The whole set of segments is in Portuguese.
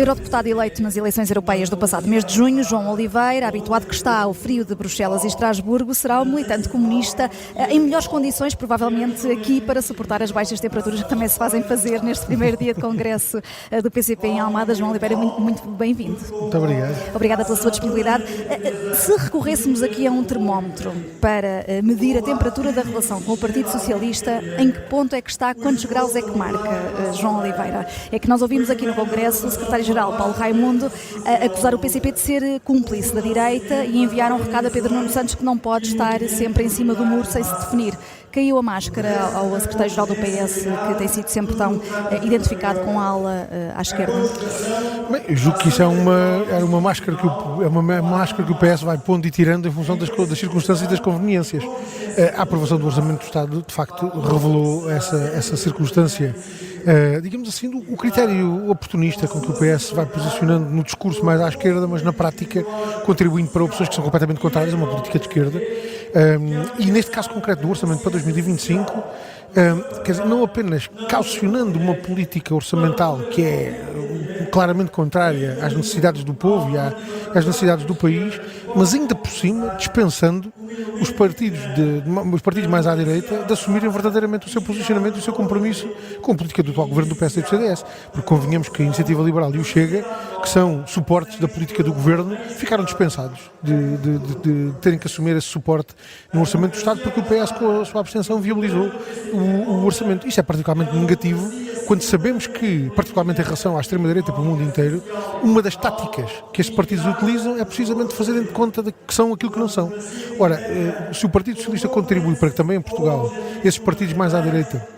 eurodeputado eleito nas eleições europeias do passado mês de junho, João Oliveira, habituado que está ao frio de Bruxelas e Estrasburgo, será um militante comunista em melhores condições, provavelmente aqui, para suportar as baixas temperaturas que também se fazem fazer neste primeiro dia de congresso do PCP em Almada. João Oliveira, muito bem-vindo. Muito obrigado. Obrigada pela sua disponibilidade. Se recorrêssemos aqui a um termómetro para medir a temperatura da relação com o Partido Socialista, em que ponto é que está, quantos graus é que marca, João Oliveira? É que nós ouvimos aqui no Congresso o secretário-geral Paulo Raimundo acusar o PCP de ser cúmplice da direita e enviar um recado a Pedro Nuno Santos que não pode estar sempre em cima do muro sem se definir. Caiu a máscara ao secretário-geral do PS, que tem sido sempre tão identificado com a ala à esquerda? Bem, eu julgo que isso é uma máscara que o PS vai pondo e tirando em função das circunstâncias e das conveniências. A aprovação do Orçamento do Estado, de facto, revelou essa circunstância, digamos assim, o critério oportunista com que o PS vai posicionando no discurso mais à esquerda, mas na prática contribuindo para opções que são completamente contrárias a uma política de esquerda. E neste caso concreto do Orçamento para 2025, quer dizer, não apenas calcionando uma política orçamental que é claramente contrária às necessidades do povo e às necessidades do país, mas ainda por cima dispensando os partidos mais à direita de assumirem verdadeiramente o seu posicionamento e o seu compromisso com a política do atual governo do PSD e do CDS, porque convenhamos que a Iniciativa Liberal e o Chega, que são suportes da política do governo, ficaram dispensados de terem que assumir esse suporte no Orçamento do Estado, porque o PS, com a sua abstenção, viabilizou o orçamento. Isto é particularmente negativo quando sabemos que, particularmente em relação à extrema-direita para o mundo inteiro, uma das táticas que estes partidos utilizam é precisamente fazerem de conta de que são aquilo que não são. Ora, se o Partido Socialista contribui para que também em Portugal esses partidos mais à direita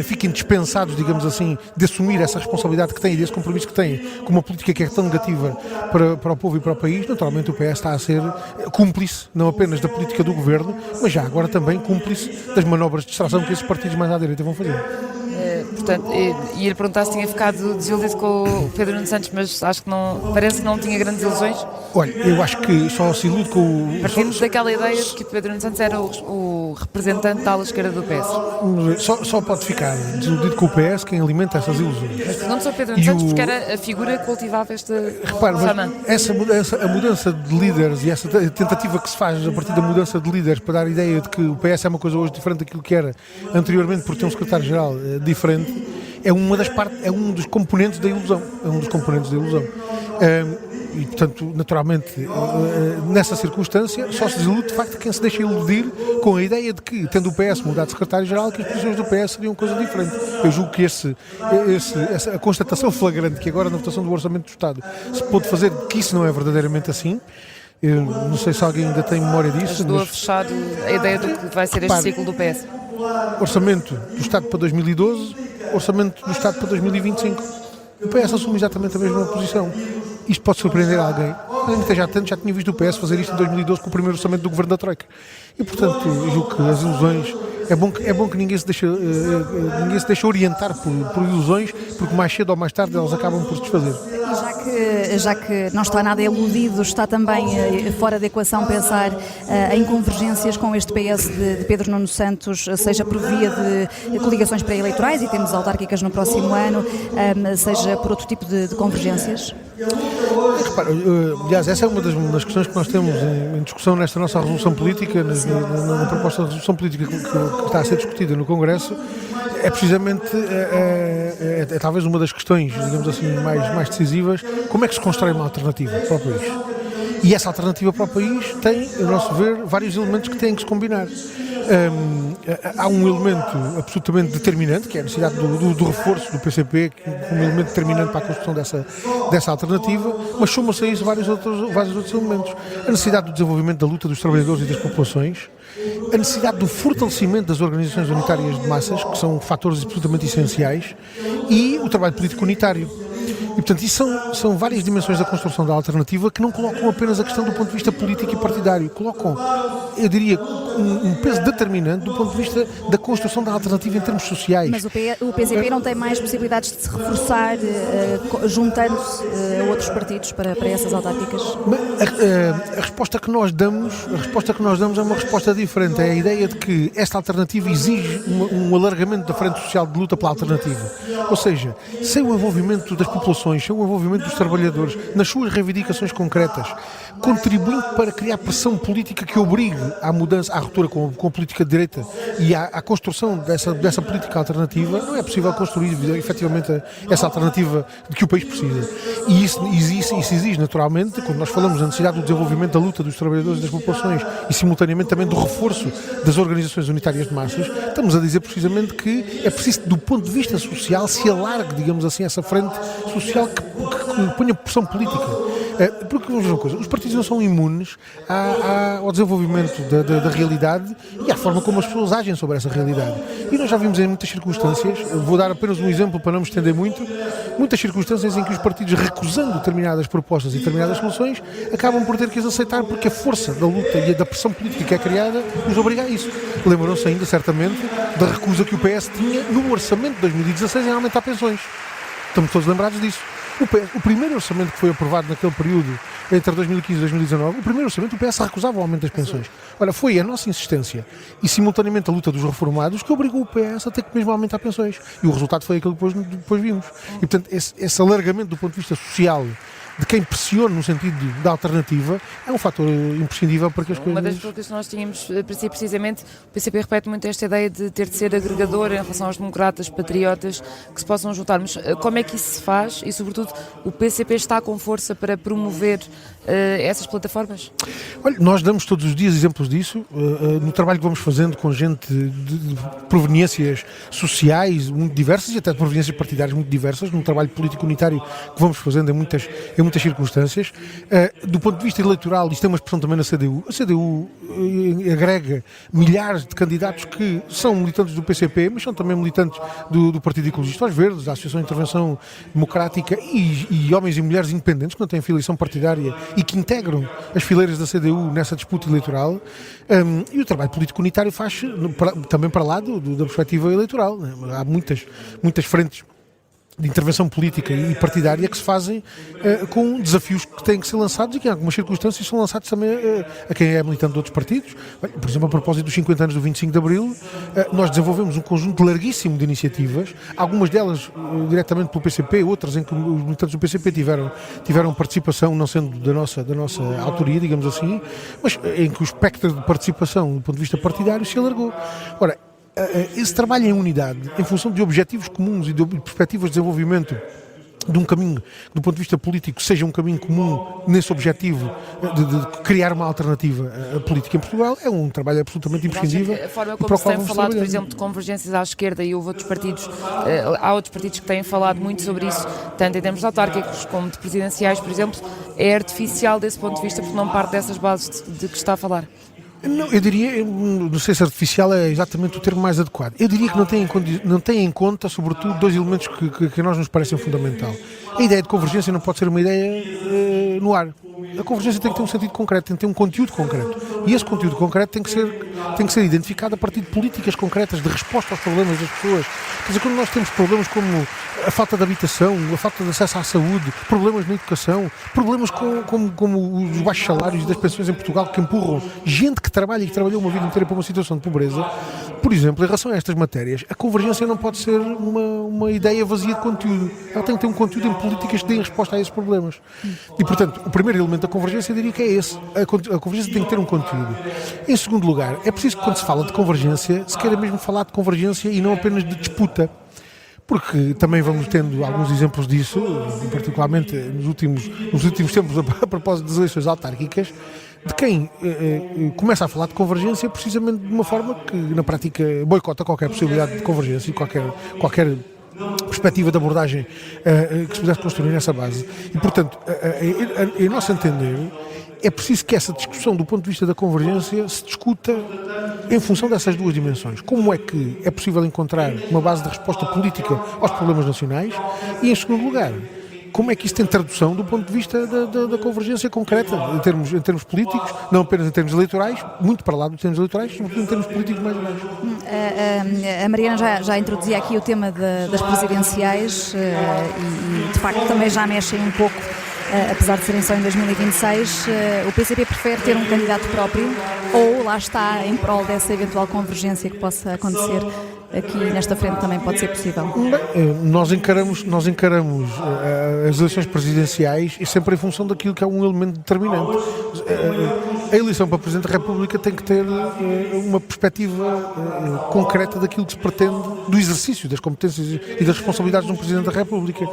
fiquem dispensados, digamos assim, de assumir essa responsabilidade que têm e desse compromisso que têm com uma política que é tão negativa para o povo e para o país, naturalmente o PS está a ser cúmplice não apenas da política do governo, mas já agora também cúmplice das manobras de distração que esses partidos mais à direita vão fazer. Portanto, ia perguntar se tinha ficado desiludido com o Pedro Nuno Santos, mas acho que não, parece que não tinha grandes ilusões. Olha, eu acho que só se ilude com o... Partimos daquela ideia de que o Pedro Nuno Santos era o representante da ala esquerda do PS. Só pode ficar desiludido com o PS quem alimenta essas ilusões. Mas pergunto só Pedro Nuno Santos porque era a figura que cultivava esta fama. A mudança de líderes e essa tentativa que se faz a partir da mudança de líderes para dar a ideia de que o PS é uma coisa hoje diferente daquilo que era anteriormente por ter um secretário-geral diferente, é um dos componentes da ilusão. E, portanto, naturalmente, nessa circunstância, só se desilude, de facto, quem se deixa iludir com a ideia de que, tendo o PS mudado de secretário-geral, que as posições do PS seriam coisa diferente. Eu julgo que a constatação flagrante que agora na votação do Orçamento do Estado se pôde fazer que isso não é verdadeiramente assim. Eu não sei se alguém ainda tem memória disso. Ajudou a fechar a ideia do que vai ser este ciclo do PS. Orçamento do Estado para 2012, Orçamento do Estado para 2025. O PS assume exatamente a mesma posição. Isto pode surpreender alguém. Já tinha visto o PS fazer isto em 2012 com o primeiro orçamento do governo da Troika. E, portanto, eu julgo que as ilusões... É bom que ninguém se deixe orientar por ilusões, porque mais cedo ou mais tarde elas acabam por se desfazer. E já que não está nada iludido, está também fora da equação pensar em convergências com este PS de Pedro Nuno Santos, seja por via de coligações pré-eleitorais, e temos autárquicas no próximo ano, seja por outro tipo de convergências? Repara, aliás, essa é uma das questões que nós temos em discussão nesta nossa resolução política, na proposta de resolução política que está a ser discutida no Congresso. É precisamente, talvez uma das questões, digamos assim, mais decisivas, como é que se constrói uma alternativa para o país. E essa alternativa para o país tem, a nosso ver, vários elementos que têm que se combinar. Há um elemento absolutamente determinante, que é a necessidade do reforço do PCP, como elemento determinante para a construção dessa alternativa, mas soma-se a isso vários outros elementos. A necessidade do desenvolvimento da luta dos trabalhadores e das populações, a necessidade do fortalecimento das organizações unitárias de massas, que são fatores absolutamente essenciais, e o trabalho político unitário. E, portanto, isso são várias dimensões da construção da alternativa que não colocam apenas a questão do ponto de vista político e partidário, colocam, eu diria, um peso determinante do ponto de vista da construção da alternativa em termos sociais. Mas o PCP não tem mais possibilidades de se reforçar juntando-se a outros partidos para essas autárquicas? A resposta que nós damos é uma resposta diferente. É a ideia de que esta alternativa exige um alargamento da frente social de luta pela alternativa. Ou seja, sem o envolvimento das populações, sem o envolvimento dos trabalhadores nas suas reivindicações concretas, contribuindo para criar pressão política que obrigue à mudança, à ruptura com a política de direita e à construção dessa política alternativa, não é possível construir efetivamente essa alternativa de que o país precisa. E isso exige naturalmente, quando nós falamos da necessidade do desenvolvimento da luta dos trabalhadores e das populações e simultaneamente também do reforço das organizações unitárias de massas, estamos a dizer precisamente que é preciso, do ponto de vista social, se alargue, digamos assim, essa frente social que ponha pressão política. Porque, vamos ver uma coisa, os partidos não são imunes ao desenvolvimento da realidade e à forma como as pessoas agem sobre essa realidade. E nós já vimos em muitas circunstâncias, vou dar apenas um exemplo para não me estender muito, muitas circunstâncias em que os partidos, recusando determinadas propostas e determinadas soluções, acabam por ter que as aceitar porque a força da luta e da pressão política que é criada os obriga a isso. Lembram-se ainda, certamente, da recusa que o PS tinha no orçamento de 2016 em aumentar pensões. Estamos todos lembrados disso. O primeiro orçamento que foi aprovado naquele período, entre 2015 e 2019, o primeiro orçamento, o PS recusava o aumento das pensões. Ora, foi a nossa insistência e, simultaneamente, a luta dos reformados que obrigou o PS a ter que mesmo aumentar pensões. E o resultado foi aquilo que depois vimos. E, portanto, esse alargamento do ponto de vista social de quem pressiona no sentido da alternativa é um fator imprescindível para que as coisas... Uma das perguntas que nós tínhamos para si, precisamente, o PCP repete muito esta ideia de ter de ser agregador em relação aos democratas, patriotas, que se possam juntar. Mas como é que isso se faz e, sobretudo, o PCP está com força para promover essas plataformas? Olha, nós damos todos os dias exemplos disso, no trabalho que vamos fazendo com gente de proveniências sociais muito diversas e até de proveniências partidárias muito diversas, num trabalho político unitário que vamos fazendo em muitas circunstâncias. Do ponto de vista eleitoral, isto tem uma expressão também na CDU. A CDU agrega milhares de candidatos que são militantes do PCP, mas são também militantes do Partido Ecologista aos Verdes, da Associação de Intervenção Democrática e homens e mulheres independentes que não têm filiação partidária e que integram as fileiras da CDU nessa disputa eleitoral. E o trabalho político unitário faz também para lá da perspectiva eleitoral, né? Há muitas frentes de intervenção política e partidária que se fazem com desafios que têm que ser lançados e que em algumas circunstâncias são lançados também a quem é militante de outros partidos. Por exemplo, a propósito dos 50 anos do 25 de Abril, nós desenvolvemos um conjunto larguíssimo de iniciativas, algumas delas diretamente pelo PCP, outras em que os militantes do PCP tiveram participação, não sendo da nossa autoria, digamos assim, mas em que o espectro de participação do ponto de vista partidário se alargou. Ora, esse trabalho em unidade, em função de objetivos comuns e de perspectivas de desenvolvimento de um caminho, do ponto de vista político, seja um caminho comum nesse objetivo de criar uma alternativa política em Portugal, é um trabalho absolutamente imprescindível. A forma como se tem falado, por exemplo, de convergências à esquerda e houve outros partidos, há outros partidos que têm falado muito sobre isso, tanto em termos de autárquicos como de presidenciais, por exemplo, é artificial desse ponto de vista porque não parte dessas bases de que está a falar. Não, eu diria, não sei se artificial é exatamente o termo mais adequado. Eu diria que não tem em conta, sobretudo, dois elementos que a nós nos parecem fundamental. A ideia de convergência não pode ser uma ideia no ar. A convergência tem que ter um sentido concreto, tem que ter um conteúdo concreto. E esse conteúdo concreto tem que ser identificado a partir de políticas concretas, de resposta aos problemas das pessoas. Quer dizer, quando nós temos problemas como a falta de habitação, a falta de acesso à saúde, problemas na educação, problemas como os baixos salários e das pensões em Portugal que empurram gente que trabalha e que trabalhou uma vida inteira para uma situação de pobreza, por exemplo, em relação a estas matérias, a convergência não pode ser uma ideia vazia de conteúdo. Ela tem que ter um conteúdo em políticas que deem resposta a esses problemas. E, portanto, o primeiro elemento da convergência, eu diria que é esse. A convergência tem que ter um conteúdo. Em segundo lugar, é preciso que quando se fala de convergência, se queira mesmo falar de convergência e não apenas de disputa. Porque também vamos tendo alguns exemplos disso, particularmente nos últimos tempos, a propósito das eleições autárquicas, de quem começa a falar de convergência precisamente de uma forma que, na prática, boicota qualquer possibilidade de convergência e qualquer perspectiva de abordagem que se pudesse construir nessa base. E, portanto, em nosso entender, é preciso que essa discussão do ponto de vista da convergência se discuta em função dessas duas dimensões. Como é que é possível encontrar uma base de resposta política aos problemas nacionais e, em segundo lugar, como é que isso tem tradução do ponto de vista da convergência concreta, em termos políticos, não apenas em termos eleitorais, muito para lá dos termos eleitorais, sobretudo em termos políticos mais gerais. A Mariana já introduzia aqui o tema das presidenciais e de facto também já mexem um pouco, apesar de serem só em 2026, o PCP prefere ter um candidato próprio ou lá está em prol dessa eventual convergência que possa acontecer aqui nesta frente também pode ser possível? Bem, nós encaramos as eleições presidenciais e sempre em função daquilo que é um elemento determinante. A eleição para Presidente da República tem que ter uma perspectiva concreta daquilo que se pretende do exercício das competências e das responsabilidades de um Presidente da República.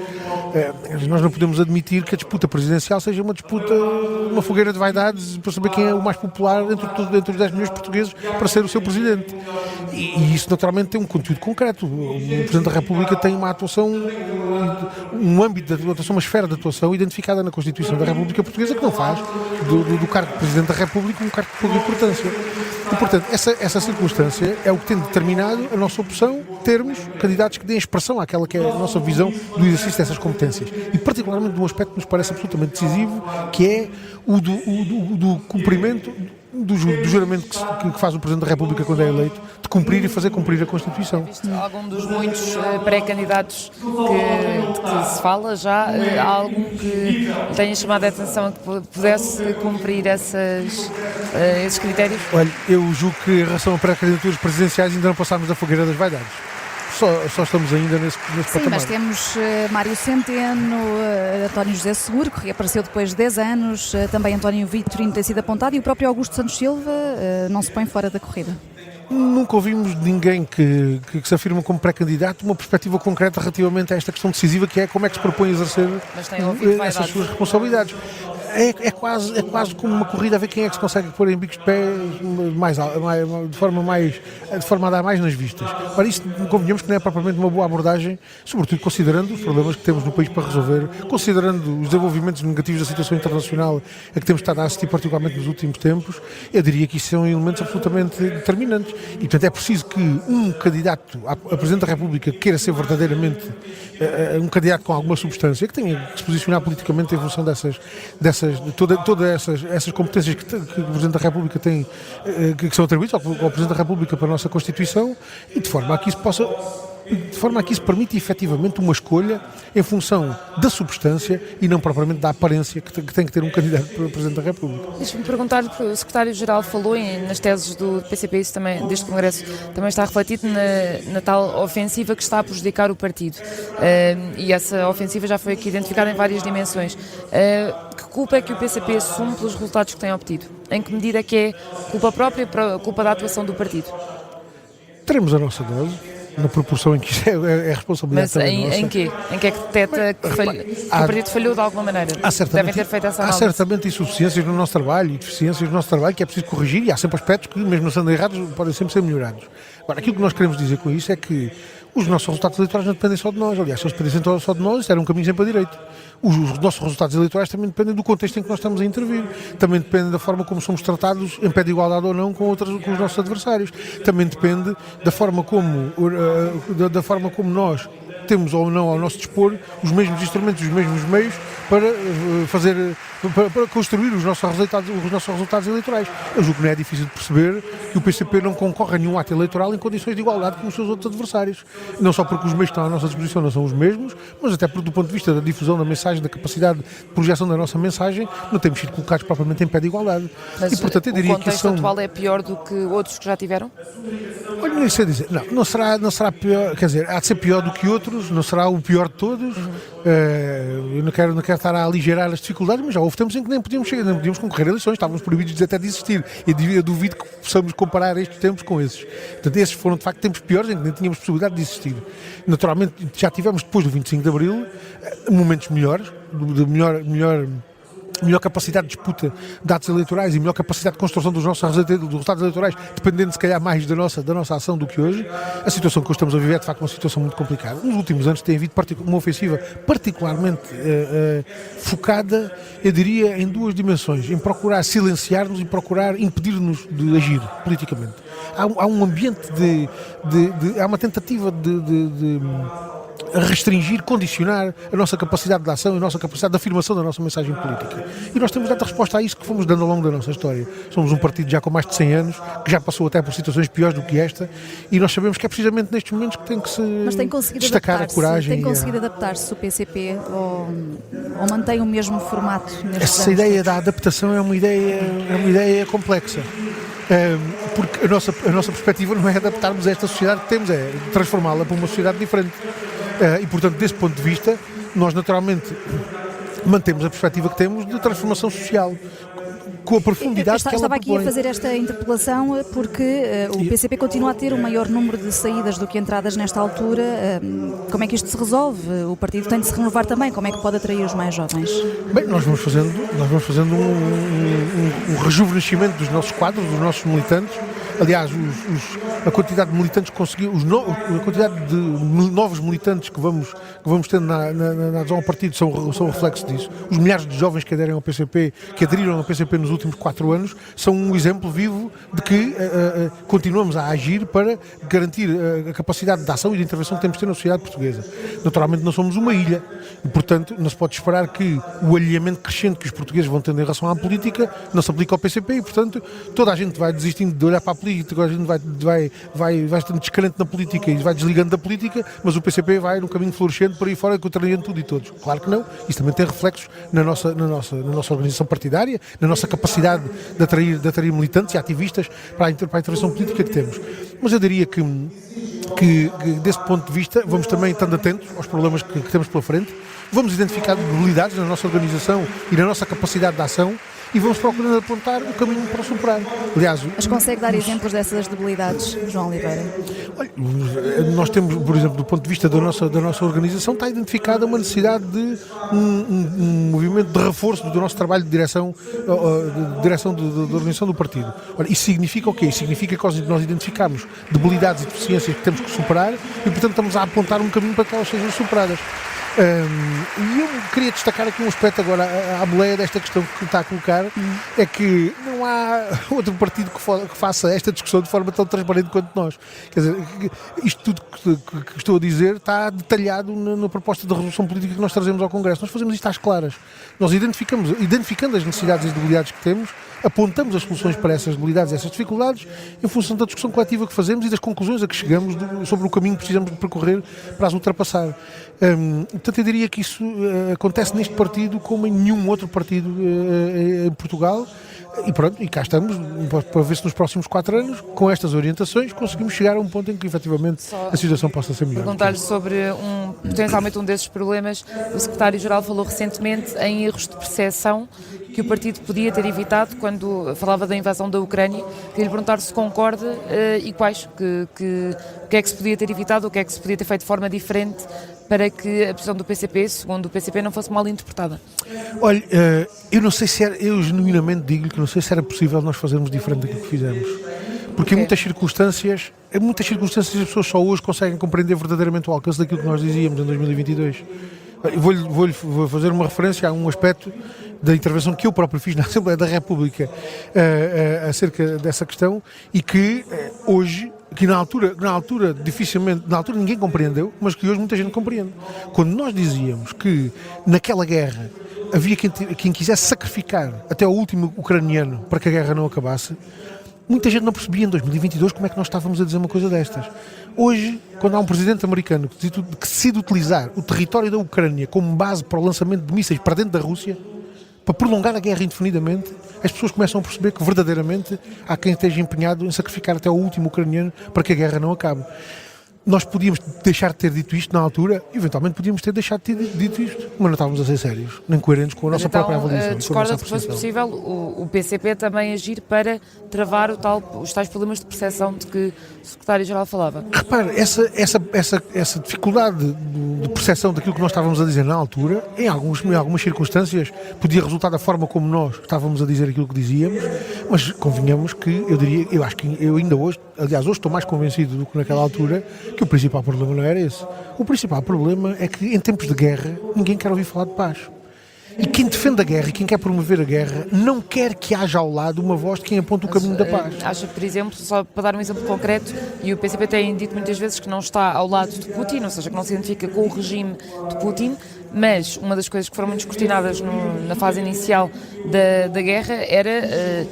Nós não podemos admitir que a disputa presidencial seja uma disputa, uma fogueira de vaidades para saber quem é o mais popular entre os 10 milhões de portugueses para ser o seu Presidente. E isso naturalmente tem um conteúdo concreto. O Presidente da República tem uma atuação, um âmbito de atuação, uma esfera de atuação identificada na Constituição da República Portuguesa que não faz do cargo de Presidente da República um cargo de pouca importância. E, portanto, essa circunstância é o que tem determinado a nossa opção, termos candidatos que deem expressão àquela que é a nossa visão do exercício dessas competências. E, particularmente, de um aspecto que nos parece absolutamente decisivo, que é o do cumprimento do juramento que faz o Presidente da República quando é eleito, de cumprir e fazer cumprir a Constituição. Algum dos muitos pré-candidatos de que se fala já, há algum que tenha chamado a atenção a que pudesse cumprir esses critérios? Olha, eu julgo que em relação a pré-candidaturas presidenciais ainda não passámos da fogueira das vaidades. Só estamos ainda nesse patamar. Sim, mas temos Mário Centeno, António José Seguro, que reapareceu depois de 10 anos, também António Vitorino tem sido apontado e o próprio Augusto Santos Silva não se põe fora da corrida. Nunca ouvimos de ninguém que se afirma como pré-candidato uma perspectiva concreta relativamente a esta questão decisiva que é como é que se propõe exercer essas suas responsabilidades. É quase como uma corrida a ver quem é que se consegue pôr em bicos de pé de forma a dar mais nas vistas. Ora, isso convenhamos que não é propriamente uma boa abordagem, sobretudo considerando os problemas que temos no país para resolver, considerando os desenvolvimentos negativos da situação internacional a que temos estado a assistir particularmente nos últimos tempos. Eu diria que isso são elementos absolutamente determinantes. E, portanto, é preciso que um candidato a Presidente da República queira ser verdadeiramente um candidato com alguma substância, que tenha que se posicionar politicamente em função de todas essas competências que o Presidente da República tem, que são atribuídas ao Presidente da República para a nossa Constituição, e de forma a que isso permite efetivamente uma escolha em função da substância e não propriamente da aparência que tem que ter um candidato para Presidente da República. Deixa-me perguntar-lhe, o Secretário-Geral falou nas teses do PCP, isso também, deste Congresso, também está refletido na tal ofensiva que está a prejudicar o partido. E essa ofensiva já foi aqui identificada em várias dimensões. Que culpa é que o PCP assume pelos resultados que tem obtido? Em que medida é que é culpa própria, culpa da atuação do partido? Teremos a nossa dose, na proporção em que é responsabilidade também nossa. Em quê? Em que é que detecta que o partido falhou de alguma maneira? Devem ter feito essa análise. Há certamente insuficiências no nosso trabalho e deficiências no nosso trabalho que é preciso corrigir, e há sempre aspectos que, mesmo sendo errados, podem sempre ser melhorados. Agora, aquilo que nós queremos dizer com isso é que os nossos resultados eleitorais não dependem só de nós. Aliás, se eles dependessem só de nós, isso era um caminho sempre a direito. Os nossos resultados eleitorais também dependem do contexto em que nós estamos a intervir. Também depende da forma como somos tratados, em pé de igualdade ou não, com os nossos adversários. Também depende da forma como nós temos ou não ao nosso dispor os mesmos instrumentos, os mesmos meios para construir os nossos resultados eleitorais. Eu julgo que não é difícil de perceber que o PCP não concorre a nenhum ato eleitoral em condições de igualdade com os seus outros adversários. Não só porque os meios que estão à nossa disposição não são os mesmos, mas até porque, do ponto de vista da difusão da mensagem, da capacidade de projeção da nossa mensagem, não temos sido colocados propriamente em pé de igualdade. Mas e, portanto, eu diria o contexto atual é pior do que outros que já tiveram? Olha, não sei dizer. Não será pior, quer dizer, há de ser pior do que outros, não será o pior de todos. Eu não quero estar a aligerar as dificuldades, mas já houve tempos em que nem podíamos concorrer a eleições, estávamos proibidos até de existir. Eu duvido que possamos comparar estes tempos com esses. Portanto, esses foram de facto tempos piores em que nem tínhamos possibilidade de existir. Naturalmente, já tivemos depois do 25 de Abril momentos melhores, de melhor capacidade de disputa de atos eleitorais e melhor capacidade de construção dos resultados eleitorais, dependendo se calhar mais da nossa ação do que hoje. A situação que hoje estamos a viver é de facto uma situação muito complicada. Nos últimos anos tem havido uma ofensiva particularmente focada, eu diria, em duas dimensões: em procurar silenciar-nos e procurar impedir-nos de agir politicamente. Há um ambiente há uma tentativa restringir, condicionar a nossa capacidade de ação e a nossa capacidade de afirmação da nossa mensagem política. E nós temos dado a resposta a isso que fomos dando ao longo da nossa história. Somos um partido já com mais de 100 anos, que já passou até por situações piores do que esta, e nós sabemos que é precisamente nestes momentos que tem que se destacar a coragem. Tem conseguido adaptar-se o PCP ou mantém o mesmo formato? Essa ideia da adaptação é uma ideia complexa. Porque a nossa perspectiva não é adaptarmos a esta sociedade que temos, é transformá-la para uma sociedade diferente. E, portanto, desse ponto de vista, nós naturalmente mantemos a perspectiva que temos de transformação social, com a profundidade que ela Estava propõe. aqui a fazer esta interpelação porque o PCP continua a ter um maior número de saídas do que entradas nesta altura. Como é que isto se resolve? O partido tem de se renovar também. Como é que pode atrair os mais jovens? Bem, nós vamos fazendo um rejuvenescimento dos nossos quadros, dos nossos militantes. Aliás, a quantidade de militantes que conseguimos, a quantidade de novos militantes que vamos tendo na adesão ao partido são um reflexo disso. Os milhares de jovens que aderiram ao PCP, que aderiram ao PCP nos últimos 4 anos, são um exemplo vivo de que continuamos a agir para garantir a capacidade de ação e de intervenção que temos de ter na sociedade portuguesa. Naturalmente não somos uma ilha e, portanto, não se pode esperar que o alinhamento crescente que os portugueses vão tendo em relação à política não se aplique ao PCP e, portanto, toda a gente vai desistindo de olhar para a política, a gente vai estando descrente na política e vai desligando da política, mas o PCP vai no caminho florescente por aí fora, contrariando tudo e todos. Claro que não. Isso também tem reflexos na nossa organização partidária, na nossa capacidade de atrair militantes e ativistas para a intervenção política que temos. Mas eu diria que desse ponto de vista, vamos também estando atentos aos problemas que temos pela frente, vamos identificar debilidades na nossa organização e na nossa capacidade de ação e vamos procurando apontar o caminho para superar. Aliás, mas consegue dar exemplos dessas debilidades, João Oliveira? Olha, nós temos, por exemplo, do ponto de vista da nossa organização, está identificada uma necessidade de um movimento de reforço do nosso trabalho de direção da organização do partido. Ora, isso significa o quê? Isso significa que nós identificamos debilidades e deficiências que temos que superar e, portanto, estamos a apontar um caminho para que elas sejam superadas. E eu queria destacar aqui um aspecto agora à boleia desta questão que está a colocar, é que não há outro partido que faça esta discussão de forma tão transparente quanto nós. Quer dizer, isto tudo que estou a dizer está detalhado na proposta de resolução política que nós trazemos ao Congresso. Nós fazemos isto às claras. Nós identificando as necessidades e as debilidades que temos, apontamos as soluções para essas debilidades e essas dificuldades em função da discussão coletiva que fazemos e das conclusões a que chegamos sobre o caminho que precisamos de percorrer para as ultrapassar. Portanto, eu diria que isso acontece neste partido como em nenhum outro partido em Portugal. E pronto, e cá estamos para ver se nos próximos 4 anos, com estas orientações, conseguimos chegar a um ponto em que efetivamente a situação possa ser melhor. Perguntar-lhe sobre potencialmente um desses problemas. O secretário-geral falou recentemente em erros de percepção que o partido podia ter evitado quando falava da invasão da Ucrânia. Queria lhe perguntar se concorda e quais, o que é que se podia ter evitado, o que é que se podia ter feito de forma diferente para que a posição do PCP, segundo o PCP, não fosse mal interpretada. Olha, eu genuinamente digo-lhe que não sei se era possível nós fazermos diferente daquilo que fizemos. Porque em muitas circunstâncias as pessoas só hoje conseguem compreender verdadeiramente o alcance daquilo que nós dizíamos em 2022. Vou fazer uma referência a um aspecto da intervenção que eu próprio fiz na Assembleia da República acerca dessa questão e que hoje, que na altura ninguém compreendeu, mas que hoje muita gente compreende. Quando nós dizíamos que naquela guerra havia quem quisesse sacrificar até o último ucraniano para que a guerra não acabasse, muita gente não percebia em 2022 como é que nós estávamos a dizer uma coisa destas. Hoje, quando há um presidente americano que decide utilizar o território da Ucrânia como base para o lançamento de mísseis para dentro da Rússia, para prolongar a guerra indefinidamente, as pessoas começam a perceber que verdadeiramente há quem esteja empenhado em sacrificar até o último ucraniano para que a guerra não acabe. Nós podíamos deixar de ter dito isto na altura, eventualmente podíamos ter deixado de ter dito isto, mas não estávamos a ser sérios, nem coerentes com a nossa própria avaliação. Discorda que fosse possível o PCP também agir para travar os tais problemas de percepção de que o secretário-geral falava? Repare, essa dificuldade de percepção daquilo que nós estávamos a dizer na altura, em algumas circunstâncias, podia resultar da forma como nós estávamos a dizer aquilo que dizíamos, mas convenhamos que eu acho que eu ainda hoje, aliás, hoje estou mais convencido do que naquela altura, que o principal problema não era esse. O principal problema é que em tempos de guerra ninguém quer ouvir falar de paz. E quem defende a guerra e quem quer promover a guerra não quer que haja ao lado uma voz de quem aponta o caminho da paz. Acho que, por exemplo, só para dar um exemplo concreto, e o PCP tem dito muitas vezes que não está ao lado de Putin, ou seja, que não se identifica com o regime de Putin, mas uma das coisas que foram muito descortinadas na fase inicial da guerra era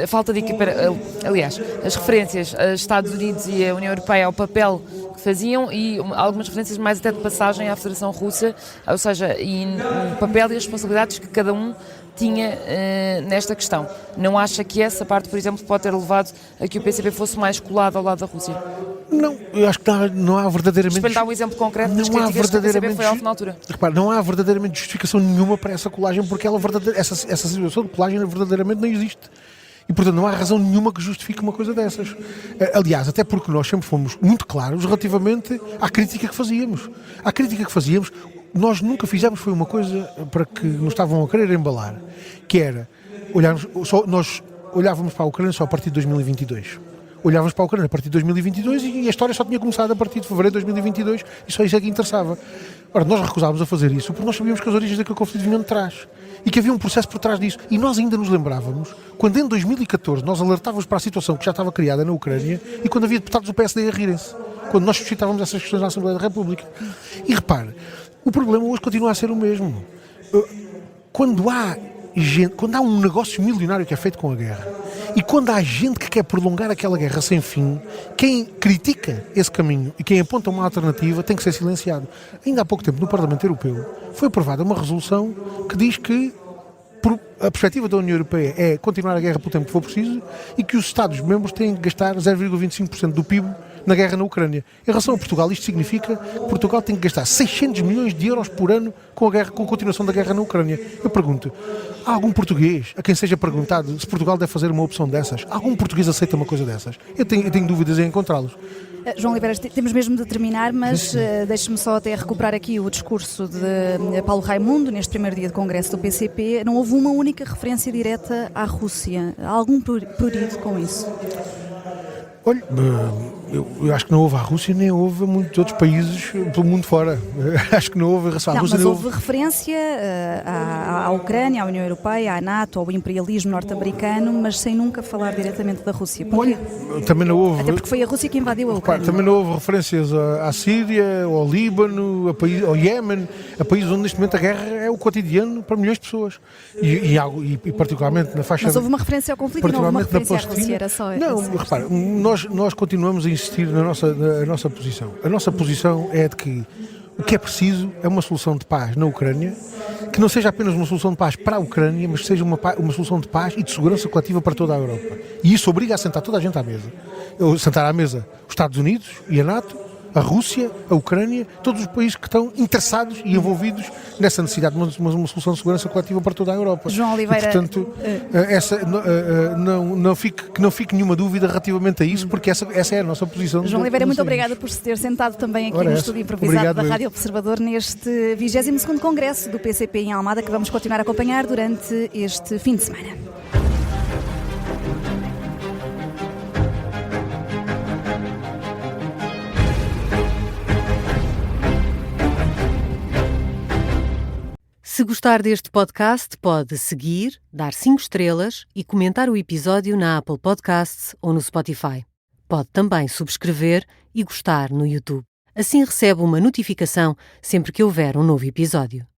a falta de equiparação, aliás, as referências aos Estados Unidos e à União Europeia ao papel que faziam e algumas referências mais até de passagem à Federação Russa, ou seja, e o papel e as responsabilidades que cada um tinha nesta questão. Não acha que essa parte, por exemplo, pode ter levado a que o PCP fosse mais colado ao lado da Rússia? Não, eu acho que não há verdadeiramente... Para lhe dar um exemplo concreto das críticas que o PCP foi alvo na altura. Repare, não há verdadeiramente justificação nenhuma para essa colagem, porque essa situação de colagem verdadeiramente não existe. E, portanto, não há razão nenhuma que justifique uma coisa dessas. Aliás, até porque nós sempre fomos muito claros relativamente à crítica que fazíamos. À crítica que fazíamos, nós nunca fizemos foi uma coisa para que nos estavam a querer embalar, que era, nós olhávamos para a Ucrânia só a partir de 2022. Olhávamos para a Ucrânia a partir de 2022 e a história só tinha começado a partir de fevereiro de 2022 e só isso é que interessava. Ora, nós recusávamos a fazer isso porque nós sabíamos que as origens daquele conflito vinham de trás e que havia um processo por trás disso. E nós ainda nos lembrávamos, quando em 2014 nós alertávamos para a situação que já estava criada na Ucrânia e quando havia deputados do PSD a rirem-se, quando nós suscitávamos essas questões na Assembleia da República. E repare, o problema hoje continua a ser o mesmo. Quando há um negócio milionário que é feito com a guerra e quando há gente que quer prolongar aquela guerra sem fim, quem critica esse caminho e quem aponta uma alternativa tem que ser silenciado. Ainda há pouco tempo no Parlamento Europeu foi aprovada uma resolução que diz que a perspectiva da União Europeia é continuar a guerra pelo tempo que for preciso e que os Estados-membros têm que gastar 0,25% do PIB na guerra na Ucrânia. Em relação a Portugal, isto significa que Portugal tem que gastar 600 milhões de euros por ano com a continuação da guerra na Ucrânia. Eu pergunto, há algum português, a quem seja perguntado se Portugal deve fazer uma opção dessas? Algum português aceita uma coisa dessas? Eu tenho dúvidas em encontrá-los. João Oliveira, temos mesmo de terminar, mas deixe-me só até recuperar aqui o discurso de Paulo Raimundo, neste primeiro dia de congresso do PCP. Não houve uma única referência direta à Rússia. Há algum prurido com isso? Olha, eu acho que não houve a Rússia, nem houve muitos outros países pelo mundo fora. Acho que não houve a Rússia. Mas houve referência à Ucrânia, à União Europeia, à NATO, ao imperialismo norte-americano, mas sem nunca falar diretamente da Rússia. Porquê? Olha, também não houve. Até porque foi a Rússia que invadiu a Ucrânia. Também não houve referências à Síria, ao Líbano, ao Iémen, a países onde neste momento a guerra é o cotidiano para milhões de pessoas. E particularmente na faixa... Mas houve uma referência ao conflito e não houve uma referência à Rússia, era só... Não, repara, nós continuamos a insistir na nossa posição. A nossa posição é de que o que é preciso é uma solução de paz na Ucrânia, que não seja apenas uma solução de paz para a Ucrânia, mas que seja uma solução de paz e de segurança coletiva para toda a Europa. E isso obriga a sentar toda a gente à mesa. Sentar à mesa os Estados Unidos e a NATO, a Rússia, a Ucrânia, todos os países que estão interessados e envolvidos nessa necessidade de uma solução de segurança coletiva para toda a Europa. João Oliveira... E, portanto, que não fique nenhuma dúvida relativamente a isso, porque essa é a nossa posição. João Oliveira, muito obrigada por se ter sentado também aqui no estúdio improvisado da Rádio Observador neste 22º Congresso do PCP em Almada, que vamos continuar a acompanhar durante este fim de semana. Se gostar deste podcast, pode seguir, dar 5 estrelas e comentar o episódio na Apple Podcasts ou no Spotify. Pode também subscrever e gostar no YouTube. Assim recebe uma notificação sempre que houver um novo episódio.